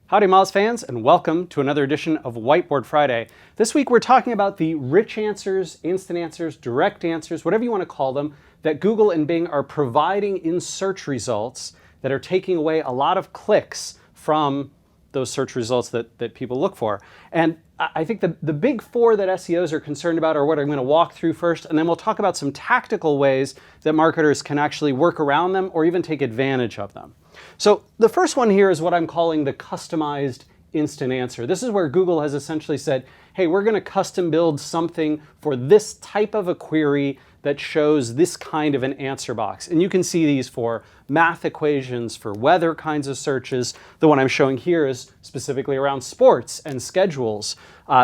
Howdy Moz fans, and welcome to another edition of Whiteboard Friday. This week we're talking about the rich answers, instant answers, direct answers, whatever you want to call them, that Google and Bing are providing in search results that are taking away a lot of clicks from those search results that people look for. And I think the big four that SEOs are concerned about are what I'm going to walk through first, and then we'll talk about some tactical ways that marketers can actually work around them or even take advantage of them. So the first one here is what I'm calling the customized instant answer. This is where Google has essentially said, hey, we're going to custom build something for this type of a query that shows this kind of an answer box. And you can see these for math equations, for weather kinds of searches. The one I'm showing here is specifically around sports and schedules.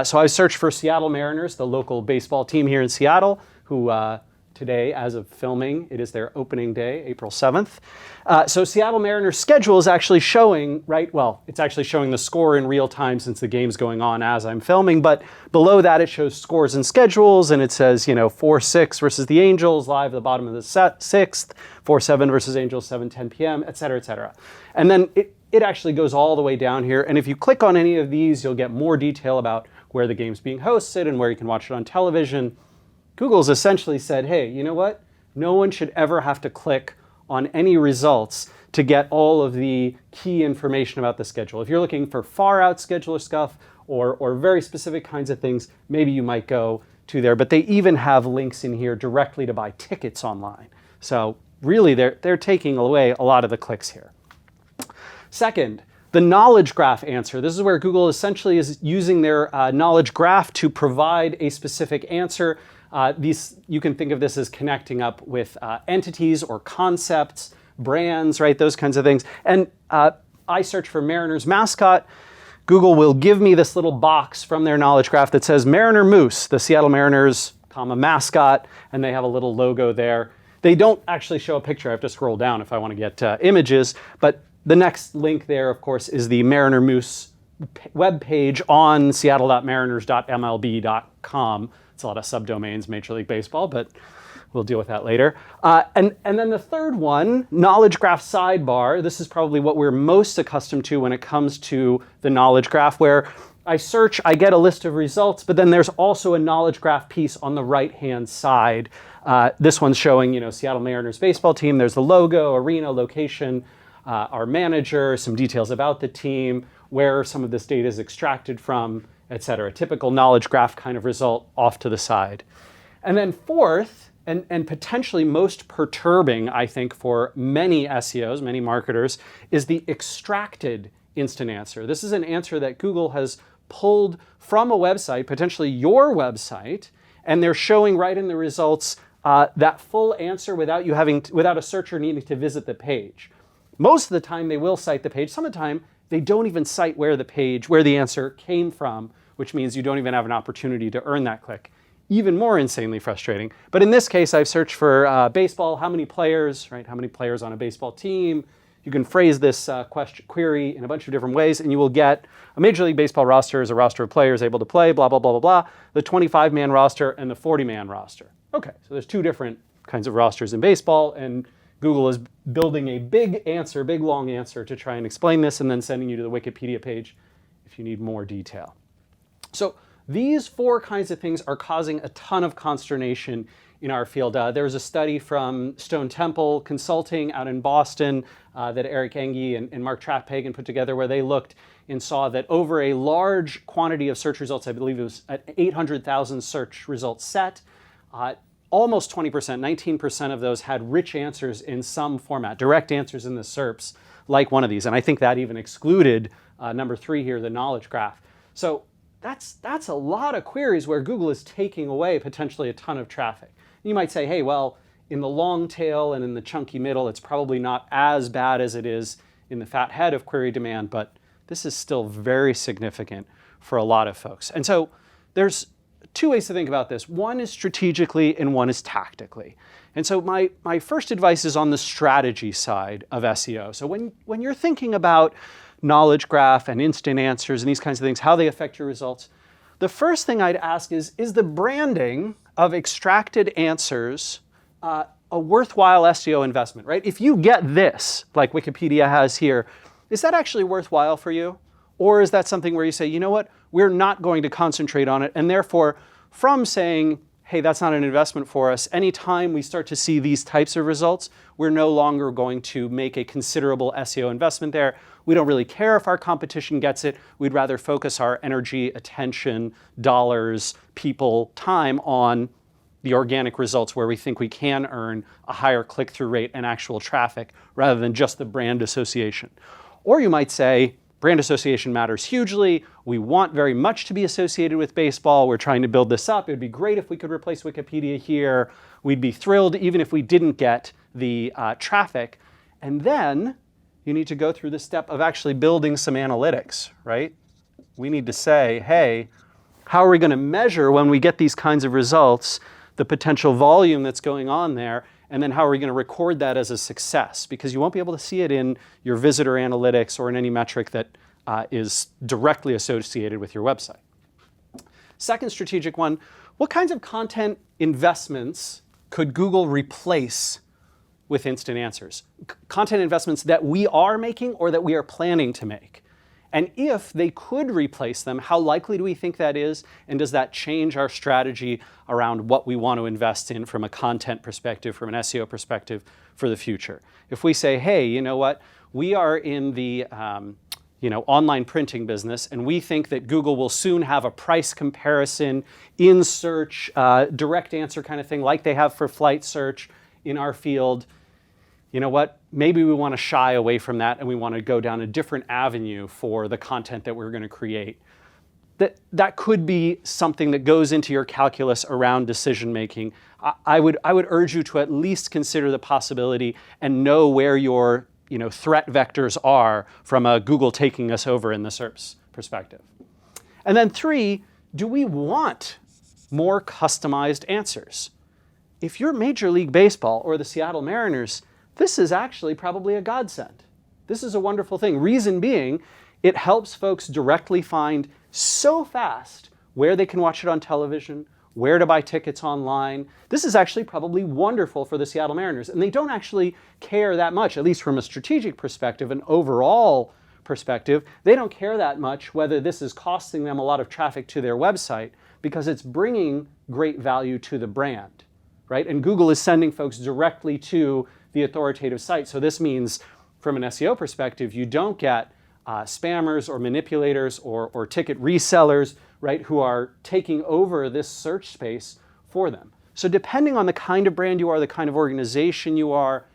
So I searched for Seattle Mariners, the local baseball team here in Seattle, who today, as of filming, it is their opening day, April 7th. So Seattle Mariners schedule is actually showing, right? Well, it's actually showing the score in real time since the game's going on as I'm filming, but below that it shows scores and schedules, and it says, 4-6 versus the Angels, live at the bottom of the sixth, 4-7 versus Angels, 7:10 p.m., et cetera, et cetera. And then it actually goes all the way down here, and if you click on any of these, you'll get more detail about where the game's being hosted and where you can watch it on television. Google's essentially said, hey, you know what? No one should ever have to click on any results to get all of the key information about the schedule. If you're looking for far out scheduler stuff or very specific kinds of things, maybe you might go to there. But they even have links in here directly to buy tickets online. So really, they're taking away a lot of the clicks here. Second, the knowledge graph answer. This is where Google essentially is using their knowledge graph to provide a specific answer. You can think of this as connecting up with entities or concepts, brands, right? Those kinds of things. And I search for Mariners mascot. Google will give me this little box from their knowledge graph that says Mariner Moose, the Seattle Mariners, mascot, and they have a little logo there. They don't actually show a picture. I have to scroll down if I want to get images, but the next link there, of course, is the Mariner Moose webpage on seattle.mariners.mlb.com. It's a lot of subdomains, Major League Baseball, but we'll deal with that later. And then the third one, knowledge graph sidebar. This is probably what we're most accustomed to when it comes to the knowledge graph, where I search, I get a list of results, but then there's also a knowledge graph piece on the right-hand side. This one's showing, Seattle Mariners baseball team. There's the logo, arena, location, our manager, some details about the team, where some of this data is extracted from, et cetera. Typical knowledge graph kind of result off to the side. And then fourth, and potentially most perturbing, I think, for many SEOs, many marketers, is the extracted instant answer. This is an answer that Google has pulled from a website, potentially your website, and they're showing right in the results that full answer without a searcher needing to visit the page. Most of the time they will cite the page. Some of the time they don't even cite where the answer came from, which means you don't even have an opportunity to earn that click. Even more insanely frustrating. But in this case, I've searched for baseball, how many players, right? How many players on a baseball team? You can phrase this query in a bunch of different ways, and you will get a Major League Baseball roster is a roster of players able to play, blah, blah, blah, blah, blah, the 25-man roster and the 40-man roster. Okay, so there's two different kinds of rosters in baseball, and Google is building a big long answer to try and explain this and then sending you to the Wikipedia page if you need more detail. So these four kinds of things are causing a ton of consternation in our field. There was a study from Stone Temple Consulting out in Boston that Eric Engie and Mark Traphagen put together, where they looked and saw that over a large quantity of search results, I believe it was at 800,000 search results set, almost 20%, 19% of those had rich answers in some format, direct answers in the SERPs, like one of these. And I think that even excluded number 3 here, the knowledge graph. So that's a lot of queries where Google is taking away potentially a ton of traffic. You might say, hey, well, in the long tail and in the chunky middle, it's probably not as bad as it is in the fat head of query demand, but this is still very significant for a lot of folks. And so there's two ways to think about this. One is strategically and one is tactically. And so my first advice is on the strategy side of SEO. So when you're thinking about knowledge graph and instant answers and these kinds of things, how they affect your results, the first thing I'd ask is the branding of extracted answers a worthwhile SEO investment, right? If you get this, like Wikipedia has here, is that actually worthwhile for you? Or is that something where you say, you know what, we're not going to concentrate on it, and therefore, from saying, hey, that's not an investment for us, anytime we start to see these types of results, we're no longer going to make a considerable SEO investment there. We don't really care if our competition gets it. We'd rather focus our energy, attention, dollars, people, time on the organic results where we think we can earn a higher click-through rate and actual traffic rather than just the brand association. Or you might say, brand association matters hugely. We want very much to be associated with baseball. We're trying to build this up. It would be great if we could replace Wikipedia here. We'd be thrilled even if we didn't get the traffic. And then you need to go through the step of actually building some analytics, right? We need to say, hey, how are we going to measure when we get these kinds of results, the potential volume that's going on there, and then how are we going to record that as a success? Because you won't be able to see it in your visitor analytics or in any metric that is directly associated with your website. Second strategic one, what kinds of content investments could Google replace with instant answers? Content investments that we are making or that we are planning to make. And if they could replace them, how likely do we think that is? And does that change our strategy around what we want to invest in from a content perspective, from an SEO perspective for the future? If we say, hey, you know what? We are in the online printing business, and we think that Google will soon have a price comparison in search, direct answer kind of thing, like they have for flight search in our field. You know what? Maybe we want to shy away from that and we want to go down a different avenue for the content that we're going to create. That could be something that goes into your calculus around decision making. I would urge you to at least consider the possibility and know where your threat vectors are from a Google taking us over in the SERPs perspective. And then 3, do we want more customized answers? If you're Major League Baseball or the Seattle Mariners, this is actually probably a godsend. This is a wonderful thing. Reason being, it helps folks directly find so fast where they can watch it on television, where to buy tickets online. This is actually probably wonderful for the Seattle Mariners. And they don't actually care that much, at least from a strategic perspective, an overall perspective. They don't care that much whether this is costing them a lot of traffic to their website because it's bringing great value to the brand, right? And Google is sending folks directly to the authoritative site. So this means from an SEO perspective, you don't get spammers or manipulators or ticket resellers, right, who are taking over this search space for them. So depending on the kind of brand you are, the kind of organization you are,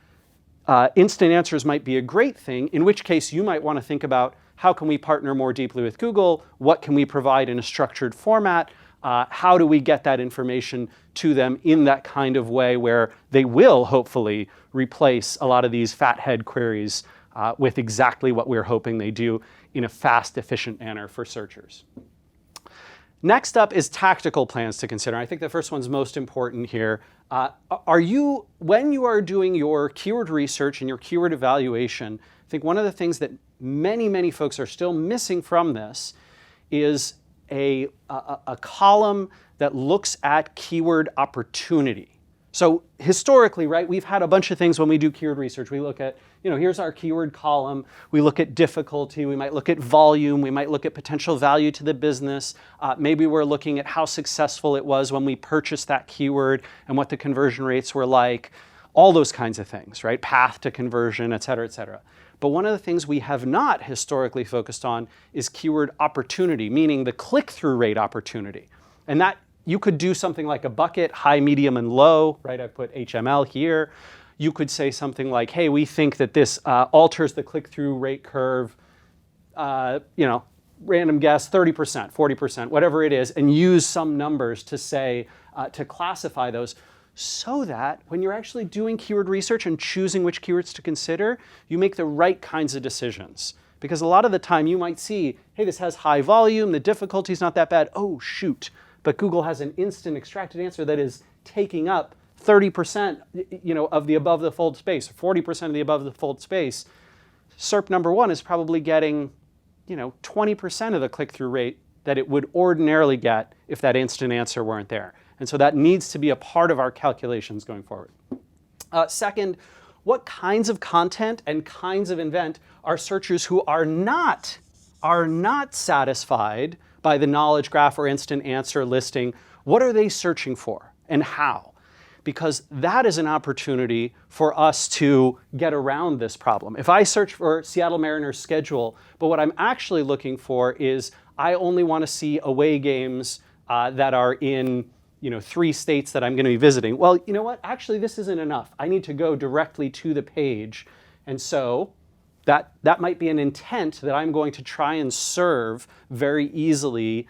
instant answers might be a great thing, in which case you might want to think about how can we partner more deeply with Google? What can we provide in a structured format? How do we get that information to them in that kind of way where they will hopefully replace a lot of these fathead queries with exactly what we're hoping they do in a fast, efficient manner for searchers. Next up is tactical plans to consider. I think the first one's most important here. When you are doing your keyword research and your keyword evaluation, I think one of the things that many, many folks are still missing from this is a column that looks at keyword opportunity. So historically, right, we've had a bunch of things when we do keyword research. We look at, here's our keyword column. We look at difficulty. We might look at volume. We might look at potential value to the business. Maybe we're looking at how successful it was when we purchased that keyword and what the conversion rates were like. All those kinds of things, right? Path to conversion, et cetera, et cetera. But one of the things we have not historically focused on is keyword opportunity, meaning the click-through rate opportunity. And that you could do something like a bucket, high, medium, and low, right? I put HML here. You could say something like, hey, we think that this alters the click-through rate curve, random guess, 30%, 40%, whatever it is, and use some numbers to say, to classify those, so that when you're actually doing keyword research and choosing which keywords to consider, you make the right kinds of decisions. Because a lot of the time you might see, hey, this has high volume, the difficulty's not that bad, oh shoot. But Google has an instant extracted answer that is taking up 30% of the above the fold space, 40% of the above the fold space. SERP number 1 is probably getting 20% of the click-through rate that it would ordinarily get if that instant answer weren't there. And so that needs to be a part of our calculations going forward. Second, what kinds of content and kinds of event are searchers who are not are not satisfied by the knowledge graph or instant answer listing, what are they searching for and how? Because that is an opportunity for us to get around this problem. If I search for Seattle Mariners schedule, but what I'm actually looking for is I only want to see away games that are in 3 states that I'm going to be visiting. Well, you know what? Actually, this isn't enough. I need to go directly to the page. And so that might be an intent that I'm going to try and serve very easily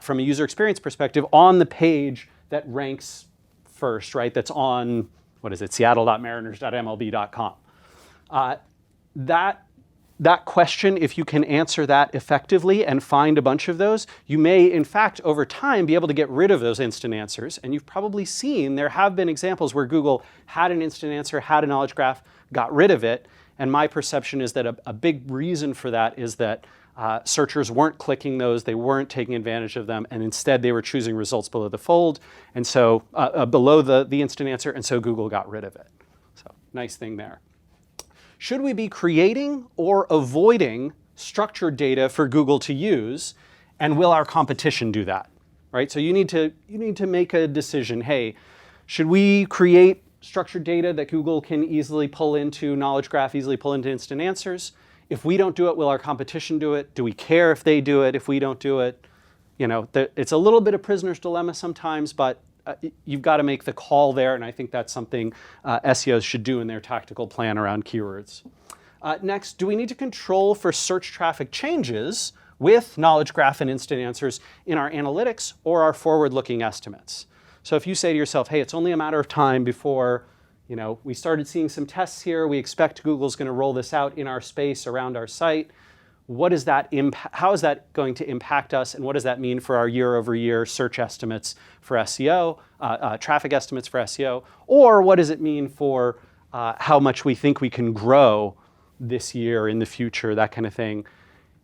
from a user experience perspective on the page that ranks first, right? That's on, what is it, seattle.mariners.mlb.com. That question, if you can answer that effectively and find a bunch of those, you may, in fact, over time, be able to get rid of those instant answers. And you've probably seen there have been examples where Google had an instant answer, had a knowledge graph, got rid of it. And my perception is that a big reason for that is that searchers weren't clicking those, they weren't taking advantage of them, and instead they were choosing results below the fold, and so below the instant answer, and so Google got rid of it. So nice thing there. Should we be creating or avoiding structured data for Google to use, and will our competition do that? Right? So you need to make a decision. Hey, should we create structured data that Google can easily pull into knowledge graph, easily pull into instant answers? If we don't do it, will our competition do it? Do we care if they do it, if we don't do it? It's a little bit of prisoner's dilemma sometimes, but you've got to make the call there, and I think that's something SEOs should do in their tactical plan around keywords. Next, do we need to control for search traffic changes with knowledge graph and instant answers in our analytics or our forward-looking estimates? So if you say to yourself, hey, it's only a matter of time before we started seeing some tests here, we expect Google's going to roll this out in our space around our site, how is that going to impact us, and what does that mean for our year-over-year search estimates for SEO, traffic estimates for SEO, or what does it mean for how much we think we can grow this year, in the future, that kind of thing.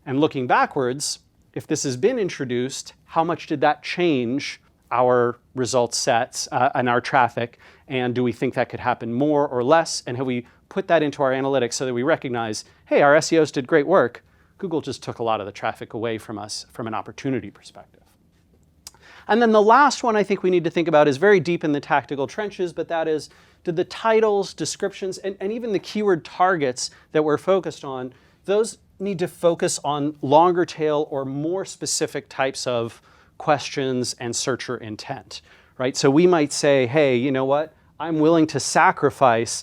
And looking backwards, if this has been introduced, how much did that change our result sets and our traffic, and do we think that could happen more or less, and have we put that into our analytics so that we recognize, hey, our SEOs did great work, Google just took a lot of the traffic away from us from an opportunity perspective. And then the last one I think we need to think about is very deep in the tactical trenches, but that is, did the titles, descriptions, and even the keyword targets that we're focused on, those need to focus on longer tail or more specific types of questions and searcher intent, right? So we might say, hey, you know what? I'm willing to sacrifice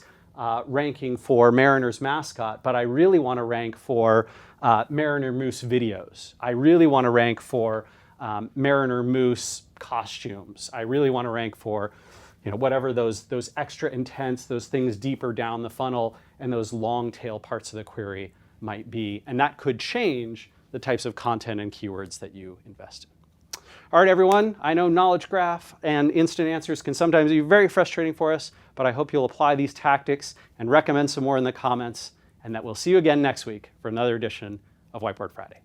ranking for Mariners mascot, but I really want to rank for Mariner Moose videos. I really want to rank for Mariner Moose costumes. I really want to rank for whatever those extra intents, those things deeper down the funnel, and those long tail parts of the query might be. And that could change the types of content and keywords that you invest in. All right, everyone, I know knowledge graph and instant answers can sometimes be very frustrating for us, but I hope you'll apply these tactics and recommend some more in the comments, and that we'll see you again next week for another edition of Whiteboard Friday.